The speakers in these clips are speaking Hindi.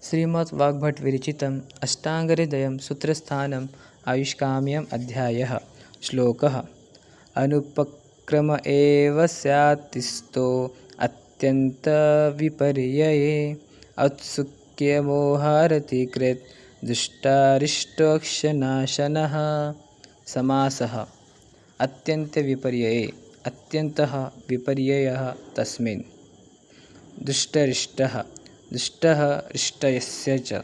श्रीमद्वाग्भट विरचितम् अष्टाङ्गहृदयं सूत्रस्थानम् आयुष्काम्यम् अध्यायः। श्लोकः। अनुपक्रम एव स्यात्तिस्तो अत्यन्तविपर्यये औत्सुक्यमोहारतिकृत् दुष्टारिष्टोऽक्षनाशनः। समासः। अत्यन्तविपर्यये अत्यन्तः विपर्ययः तस्मिन्। दुष्टरिष्टः दुष्टः रिष्टस्य च।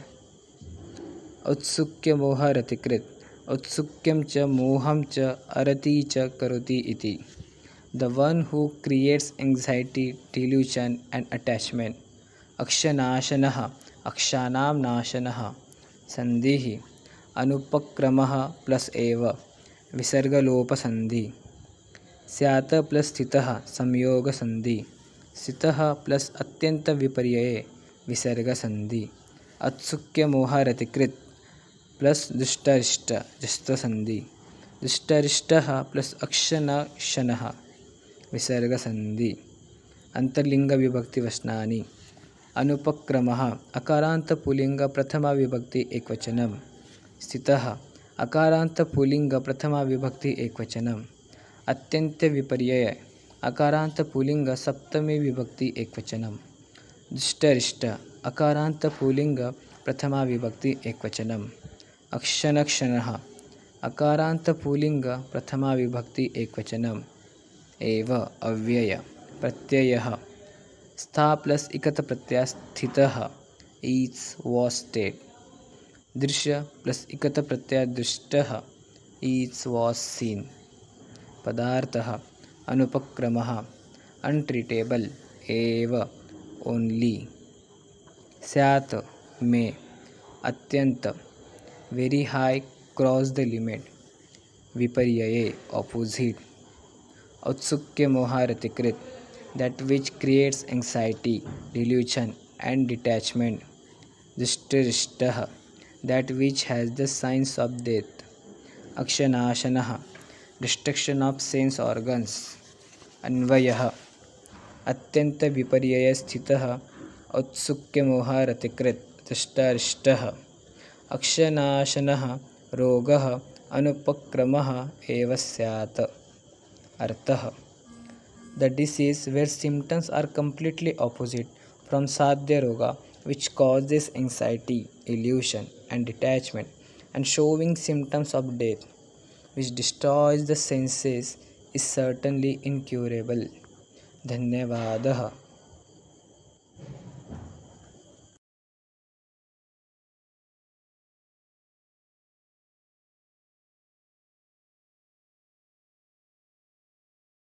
औत्सुक्यमोहरतिकृत् औत्सुक्यं च मोहं च अरति च करोति इति। The one who creates anxiety, delusion and attachment. अक्षनाशनः अक्षानां नाशनः। संधिः अनुपक्रमः प्लस एव विसर्गलोपसंधि। स्यात् प्लस स्थितः संयोगसंधि। स्थितः प्लस अत्यंत विपर्यये विसर्गसंधि। औत्सुक्यमोहरतिकृत् प्लस दुष्टरिष्ट जस्त्वसंधि। दुष्टरिष्टः प्लस अक्षनाशनः विसर्गसंधि। अंतर्लिंगविभक्तिवचनानि। अनुपक्रमः अकारांत पुल्लिंग प्रथमा विभक्ति एकवचनम्। स्थितः अकारांत पुल्लिंग प्रथमा विभक्ति एकवचनम्। अत्यंत विपर्यय अकारांत पुल्लिंग सप्तमी विभक्ति एकवचनम्। दुष्टरिष्ट अकारांत पुल्लिंग प्रथमा विभक्ति एकवचनम्। अक्षनक्षणः अकारांत पुल्लिंग प्रथमा विभक्ति एकवचनम्। एव अव्यय प्रत्ययः स्था प्लस इकत प्रत्यय स्थितः ईज वॉज स्टेड। दृश्य प्लस इकत प्रत्यय दृष्टः ईज वॉज सीन। पदार्थः अनुपक्रमः अनट्रीटेबल एव ओनली। स्यात् में अत्यंत very high cross the limit. विपर्यये ऑपोजिट। औत्सुक्यमोहरतिकृत् that which creates anxiety, delusion and detachment. Dushtarishtaः that which has the signs of death. Akshanashanah destruction of sense organs. अन्वयः अत्यंत विपर्यय स्थितः औत्सुक्यमोहरतिकृत् दुष्टारिष्टः। अक्षनाशनः रोगः अनुपक्रमः एव स्यात्। अर्थः The disease where symptoms are completely opposite from Sadhya Roga, which causes anxiety, illusion and detachment, and showing symptoms of death, which destroys the senses, is certainly incurable. धन्यवादः।